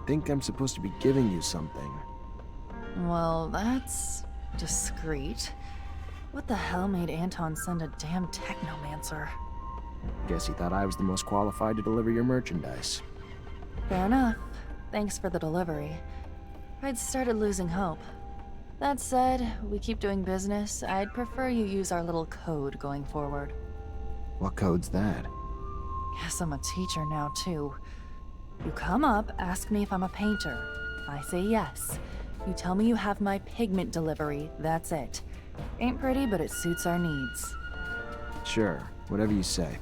think I'm supposed to be giving you something. Well, that's discreet. What the hell made Anton send a damn Technomancer? Guess he thought I was the most qualified to deliver your merchandise. Fair enough. Thanks for the delivery. I'd started losing hope. That said, we keep doing business. I'd prefer you use our little code going forward. What code's that? Guess I'm a teacher now, too. You come up, ask me if I'm a painter. I say yes. You tell me you have my pigment delivery, that's it. Ain't pretty, but it suits our needs. Sure, whatever you say.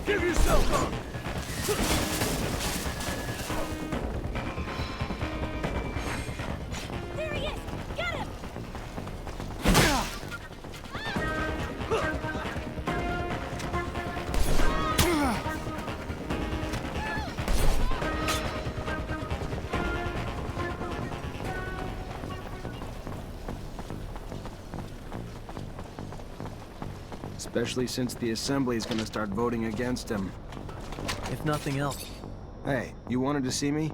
Give yourself up! There he is! Get him! Especially since the Assembly is gonna start voting against him. If nothing else. Hey, you wanted to see me?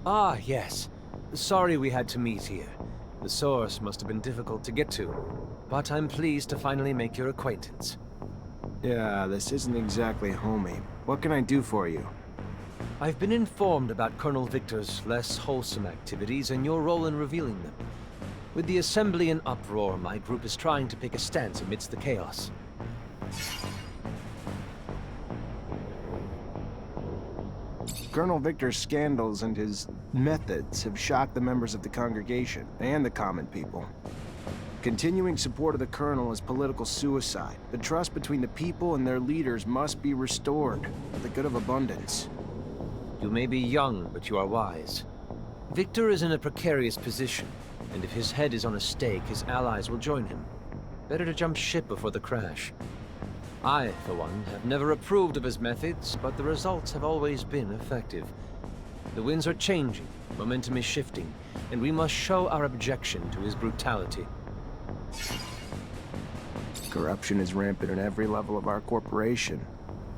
Ah, yes. Sorry we had to meet here. The source must have been difficult to get to. But I'm pleased to finally make your acquaintance. Yeah, this isn't exactly homey. What can I do for you? I've been informed about Colonel Victor's less wholesome activities and your role in revealing them. With the Assembly in uproar, my group is trying to pick a stance amidst the chaos. Colonel Victor's scandals and his methods have shocked the members of the congregation and the common people. Continuing support of the Colonel is political suicide. The trust between the people and their leaders must be restored for the good of abundance. You may be young, but you are wise. Victor is in a precarious position, and if his head is on a stake, his allies will join him. Better to jump ship before the crash. I, for one, have never approved of his methods, but the results have always been effective. The winds are changing, momentum is shifting, and we must show our objection to his brutality. Corruption is rampant at every level of our corporation,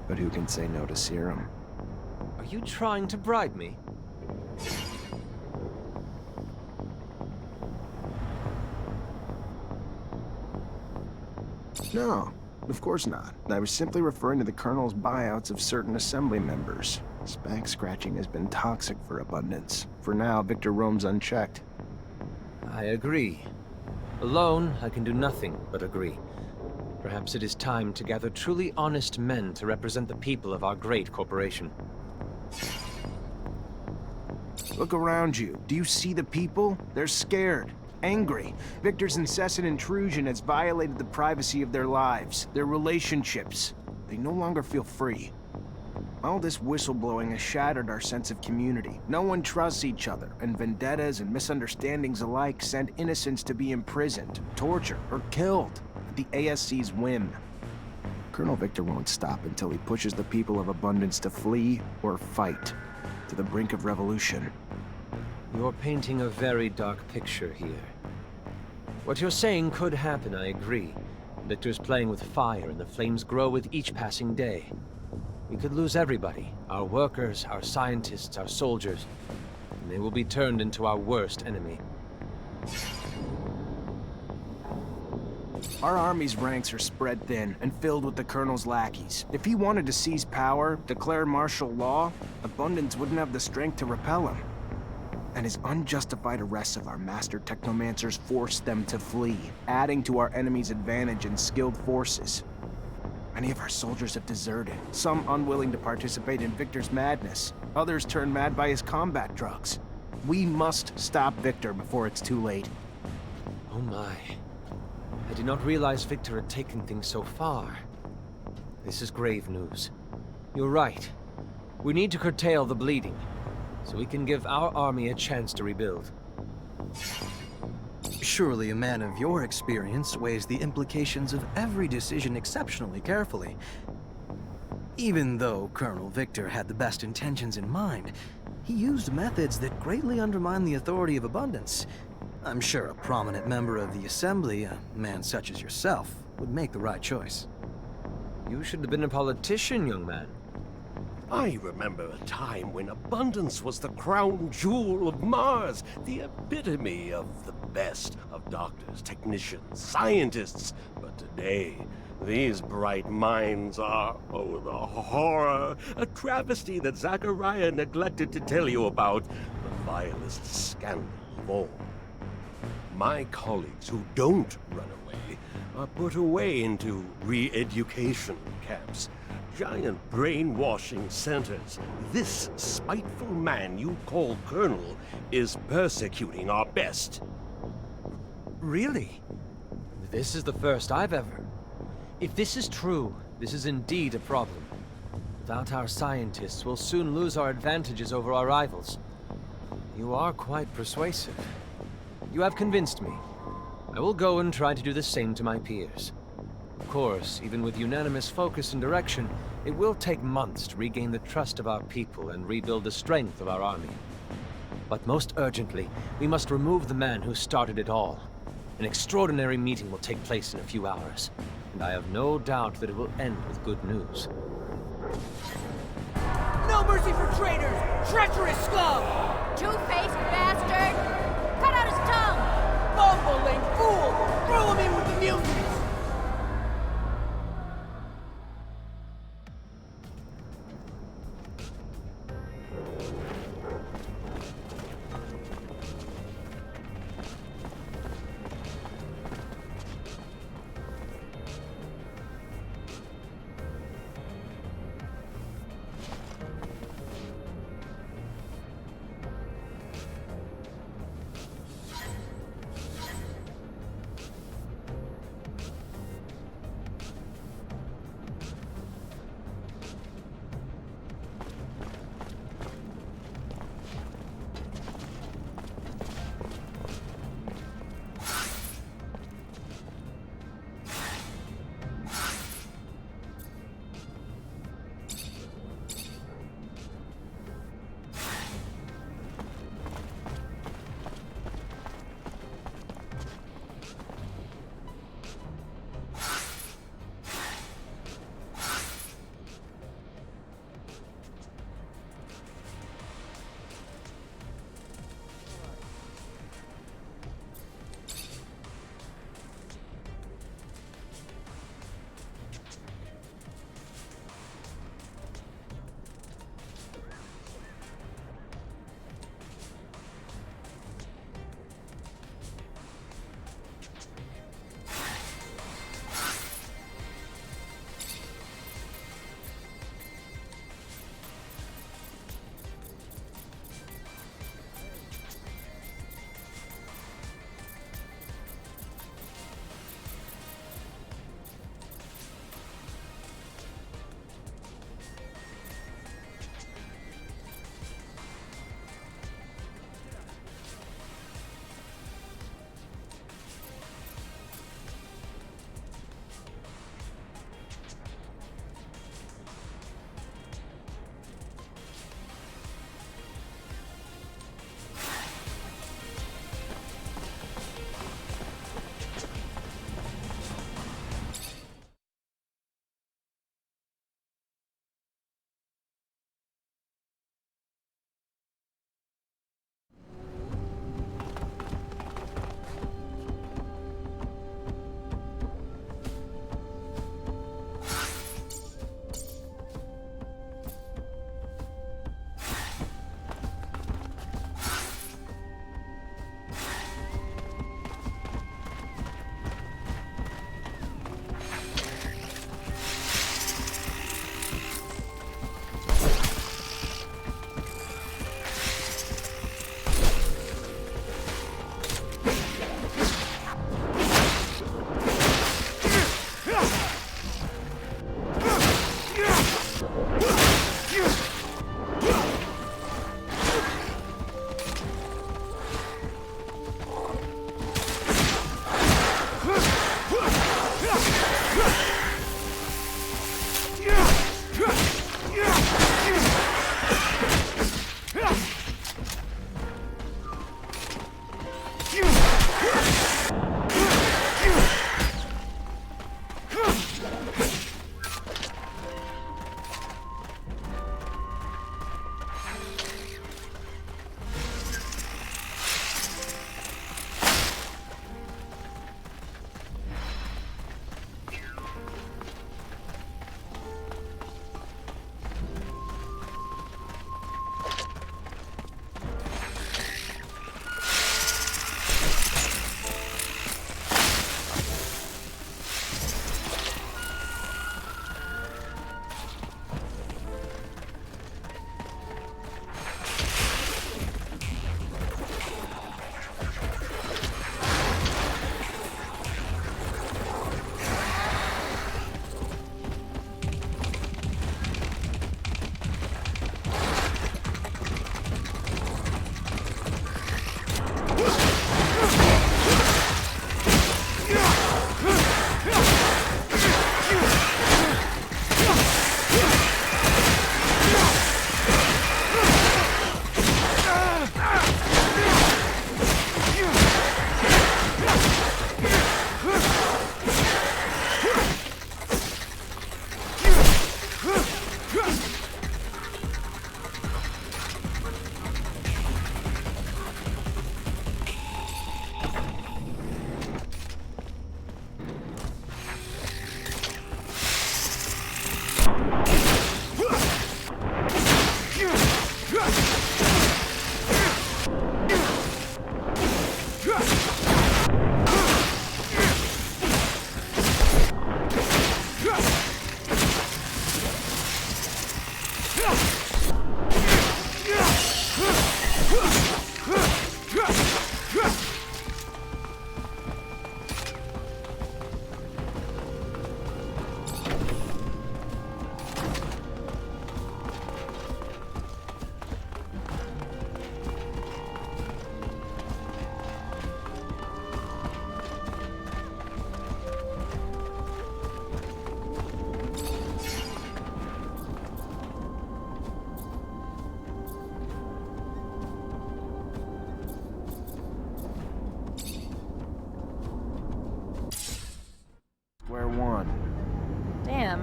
but who can say no to serum? Are you trying to bribe me? No, of course not. I was simply referring to the Colonel's buyouts of certain Assembly members. Back scratching has been toxic for abundance. For now, Victor roams unchecked. I agree. Alone, I can do nothing but agree. Perhaps it is time to gather truly honest men to represent the people of our great corporation. Look around you. Do you see the people? They're scared, angry. Victor's incessant intrusion has violated the privacy of their lives, their relationships. They no longer feel free. All this whistleblowing has shattered our sense of community. No one trusts each other, and vendettas and misunderstandings alike send innocents to be imprisoned, tortured, or killed at the ASC's whim. Colonel Victor won't stop until he pushes the people of Abundance to flee or fight to the brink of revolution. You're painting a very dark picture here. What you're saying could happen, I agree. Victor's playing with fire, and the flames grow with each passing day. We could lose everybody, our workers, our scientists, our soldiers, and they will be turned into our worst enemy. Our army's ranks are spread thin and filled with the Colonel's lackeys. If he wanted to seize power, declare martial law, Abundance wouldn't have the strength to repel him. and his unjustified arrests of our master Technomancers forced them to flee, adding to our enemy's advantage in skilled forces. Many of our soldiers have deserted, some unwilling to participate in Victor's madness, others turned mad by his combat drugs. We must stop Victor before it's too late. Oh my. I did not realize Victor had taken things so far. This is grave news. You're right. We need to curtail the bleeding, so we can give our army a chance to rebuild. Surely a man of your experience weighs the implications of every decision exceptionally carefully. Even though Colonel Victor had the best intentions in mind, he used methods that greatly undermine the authority of abundance. I'm sure a prominent member of the Assembly, a man such as yourself, would make the right choice. You should have been a politician, young man. I remember a time when abundance was the crown jewel of Mars, the epitome of the best of doctors, technicians, scientists. But today, these bright minds are, oh, the horror, a travesty that Zachariah neglected to tell you about, the vilest scandal of all. My colleagues who don't run away are put away into re-education camps, giant brainwashing centers. This spiteful man you call Colonel is persecuting our best. Really? This is the first I've ever... If this is true, this is indeed a problem. Without our scientists, we'll soon lose our advantages over our rivals. You are quite persuasive. You have convinced me. I will go and try to do the same to my peers. Of course, even with unanimous focus and direction, it will take months to regain the trust of our people and rebuild the strength of our army. But most urgently, we must remove the man who started it all. An extraordinary meeting will take place in a few hours, and I have no doubt that it will end with good news. No mercy for traitors! Treacherous scum! Two-faced bastard! Cut out his tongue! Bumbling fool! Throw him in with the mutants!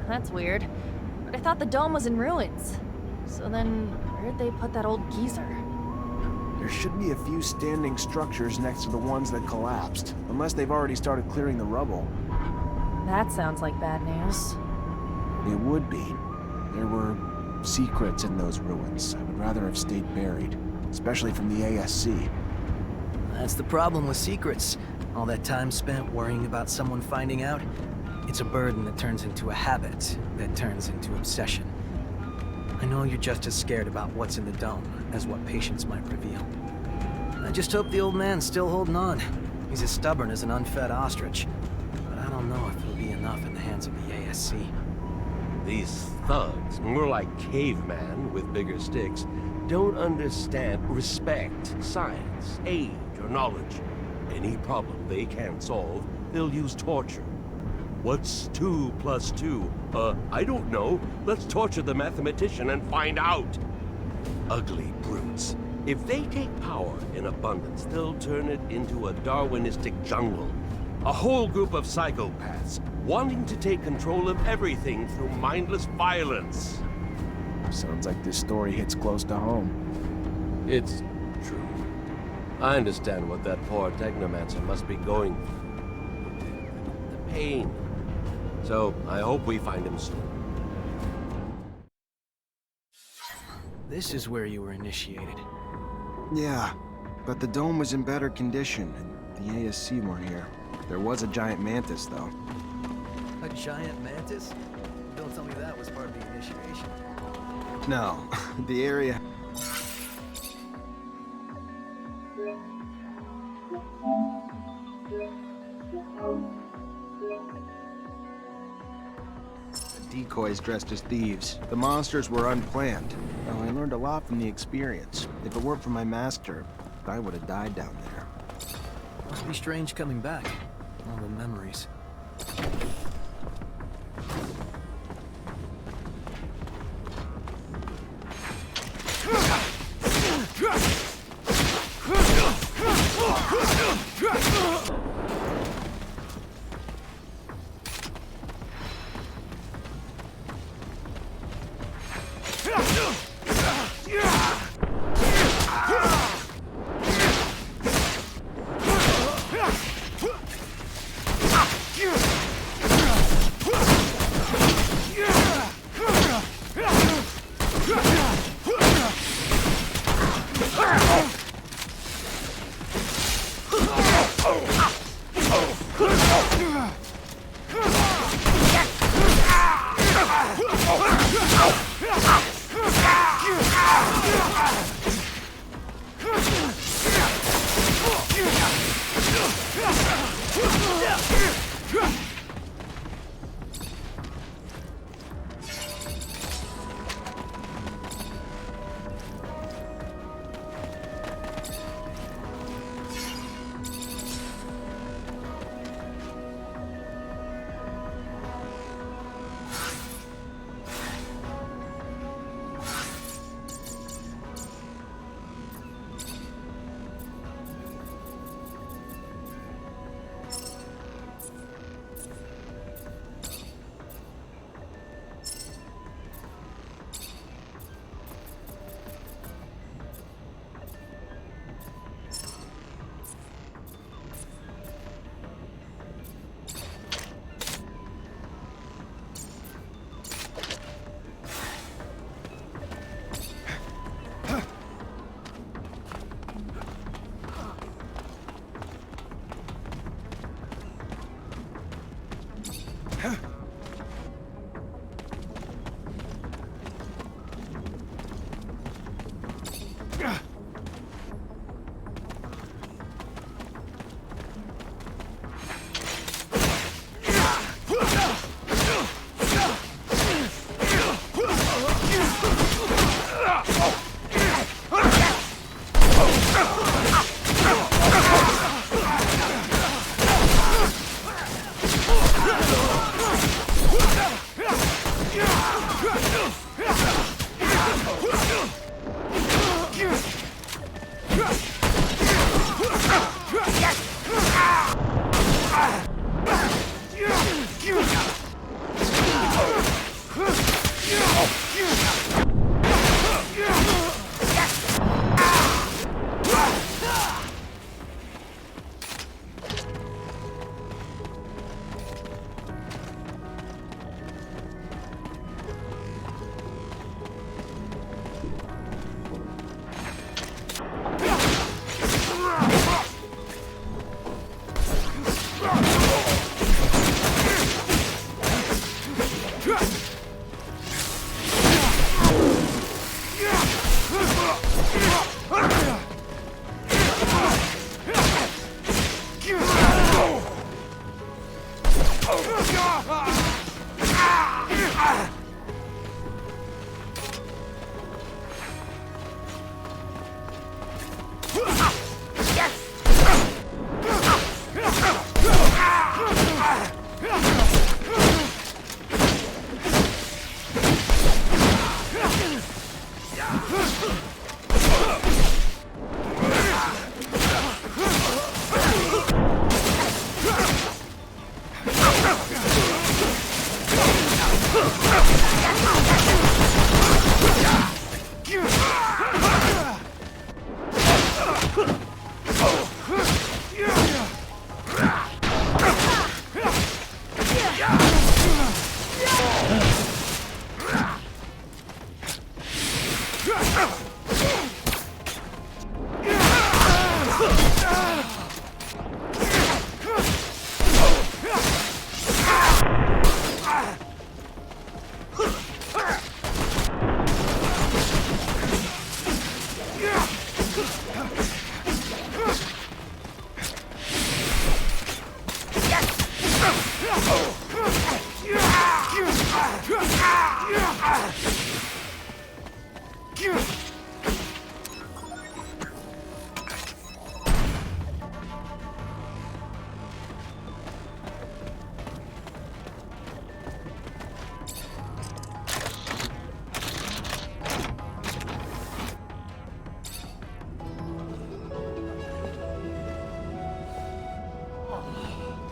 that's weird. But I thought the dome was in ruins. So then, where'd they put that old geezer? There should be a few standing structures next to the ones that collapsed, unless they've already started clearing the rubble. That sounds like bad news. It would be. There were secrets in those ruins. I would rather have stayed buried, especially from the ASC. That's the problem with secrets. All that time spent worrying about someone finding out, it's a burden that turns into a habit, that turns into obsession. I know you're just as scared about what's in the dome as what patience might reveal. I just hope the old man's still holding on. He's as stubborn as an unfed ostrich. But I don't know if it'll be enough in the hands of the ASC. These thugs, more like cavemen with bigger sticks, don't understand respect, science, age, or knowledge. Any problem they can't solve, they'll use torture. What's 2 plus 2? I don't know. Let's torture the mathematician and find out. Ugly brutes. If they take power in abundance, they'll turn it into a Darwinistic jungle. A whole group of psychopaths, wanting to take control of everything through mindless violence. Sounds like this story hits close to home. It's true. I understand what that poor Technomancer must be going through. The pain. So, I hope we find him soon. This is where you were initiated. Yeah, but the dome was in better condition, and the ASC weren't here. There was a giant mantis, though. A giant mantis? Don't tell me that was part of the initiation. No, the area... decoys dressed as thieves. The monsters were unplanned. Well, I learned a lot from the experience. If it weren't for my master, I would have died down there. Must be strange coming back. All the memories.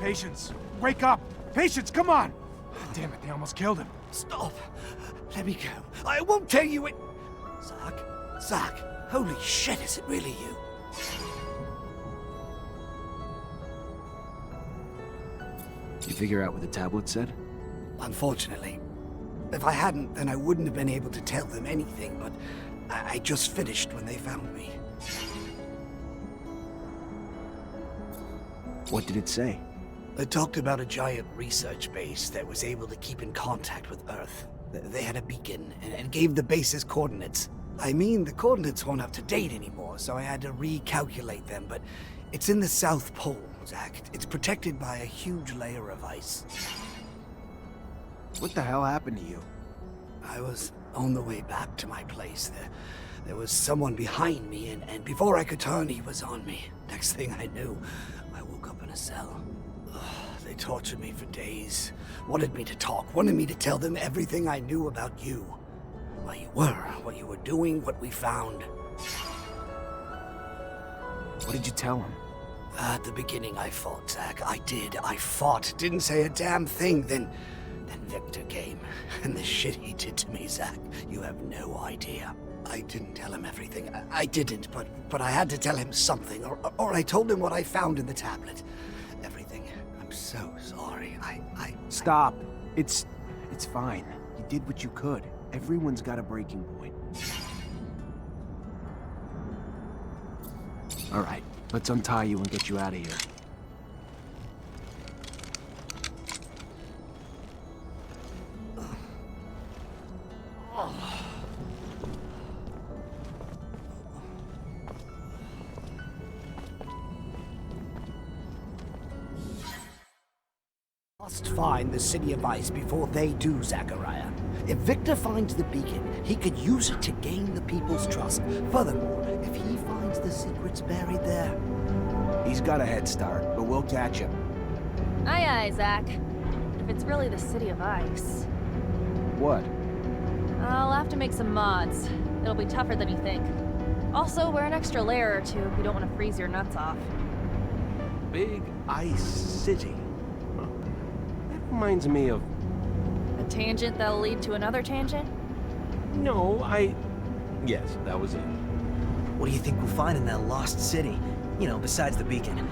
Patience, wake up! Patience, come on! Damn it, they almost killed him. Stop! Let me go. I won't tell you it. Zach? Zach, holy shit, is it really you? You figure out what the tablet said? Unfortunately. If I hadn't, then I wouldn't have been able to tell them anything, but I just finished when they found me. What did it say? It talked about a giant research base that was able to keep in contact with Earth. They had a beacon and gave the base's coordinates. I mean, the coordinates weren't up to date anymore, so I had to recalculate them, but it's in the South Pole, Zach. It's protected by a huge layer of ice. What the hell happened to you? I was on the way back to my place. There was someone behind me, and before I could turn, he was on me. Next thing I knew, I woke up in a cell. They tortured me for days. Wanted me to talk, wanted me to tell them everything I knew about you. Where you were, what you were doing, what we found. What did you tell him? At the beginning I fought, Zach. I did. I fought. Didn't say a damn thing. Then Victor came. And the shit he did to me, Zach. You have no idea. I didn't tell him everything. I didn't, but I had to tell him something. Or I told him what I found in the tablet. Everything. I'm so sorry. Stop. It's fine. You did what you could. Everyone's got a breaking point. All right, let's untie you and get you out of here. Must find the City of Ice before they do, Zachariah. If Victor finds the beacon, he could use it to gain the people's trust. Furthermore, if he finds the secrets buried there... He's got a head start, but we'll catch him. Aye, aye, Zach. If it's really the City of Ice. What? I'll have to make some mods. It'll be tougher than you think. Also, wear an extra layer or two if you don't want to freeze your nuts off. Big Ice City. Huh. That reminds me of... A tangent that'll lead to another tangent? No, Yes, that was it. What do you think we'll find in that lost city? You know, besides the beacon.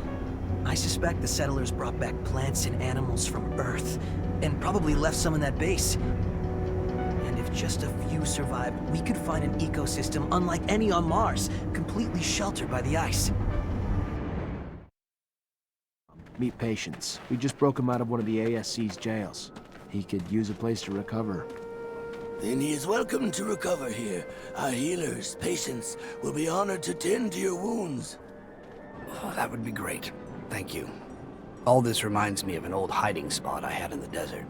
I suspect the settlers brought back plants and animals from Earth, and probably left some in that base. And if just a few survived, we could find an ecosystem unlike any on Mars, completely sheltered by the ice. Meet Patience. We just broke him out of one of the ASC's jails. He could use a place to recover. Then he is welcome to recover here. Our healers, Patience, will be honored to tend to your wounds. Oh, that would be great. Thank you. All this reminds me of an old hiding spot I had in the desert.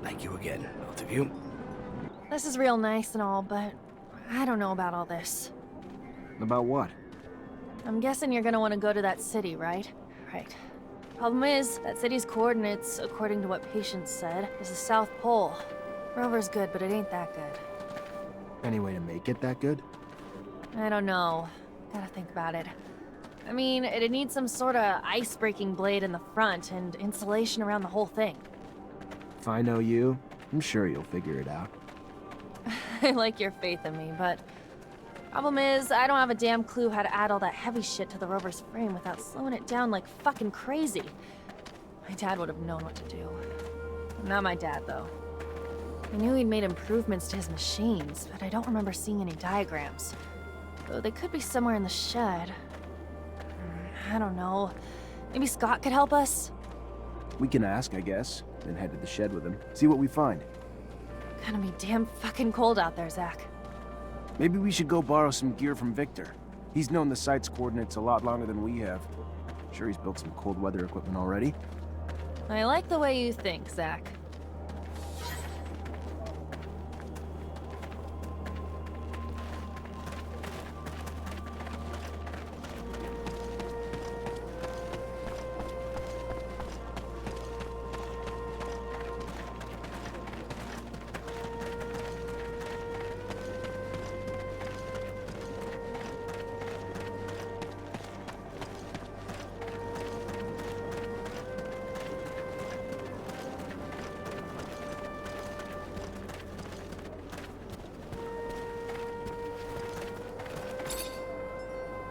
Thank you again, both of you. This is real nice and all, but I don't know about all this. About what? I'm guessing you're gonna want to go to that city, right? Right. Problem is, that city's coordinates, according to what Patience said, is the South Pole. Rover's good, but it ain't that good. Any way to make it that good? I don't know. Gotta think about it. I mean, it'd need some sorta ice-breaking blade in the front and insulation around the whole thing. If I know you, I'm sure you'll figure it out. I like your faith in me, but... Problem is, I don't have a damn clue how to add all that heavy shit to the rover's frame without slowing it down like fucking crazy. My dad would have known what to do. Not my dad, though. I knew he'd made improvements to his machines, but I don't remember seeing any diagrams. Though they could be somewhere in the shed. I don't know. Maybe Scott could help us? We can ask, I guess, then head to the shed with him. See what we find. Gonna be damn fucking cold out there, Zach. Maybe we should go borrow some gear from Victor. He's known the site's coordinates a lot longer than we have. Sure he's built some cold weather equipment already. I like the way you think, Zach.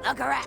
Look around.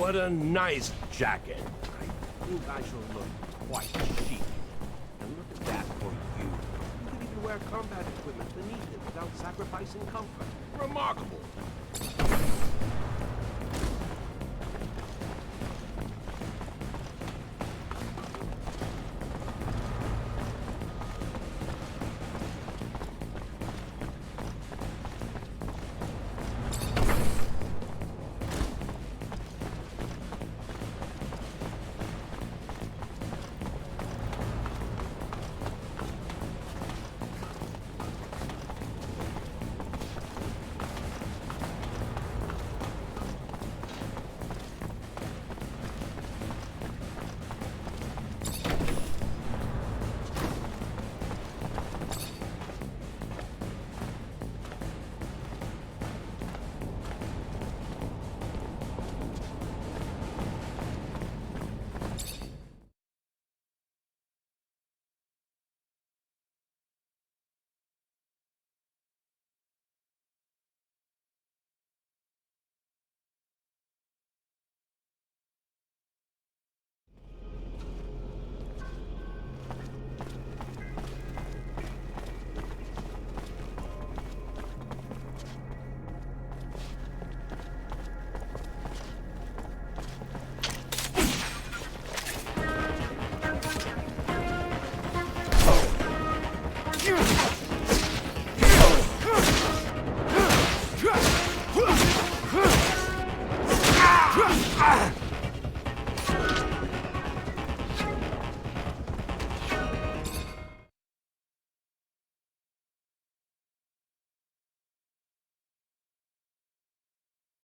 What a nice jacket. I think I shall look quite chic. And look at that for you. You can even wear combat equipment beneath it without sacrificing comfort. Remarkable.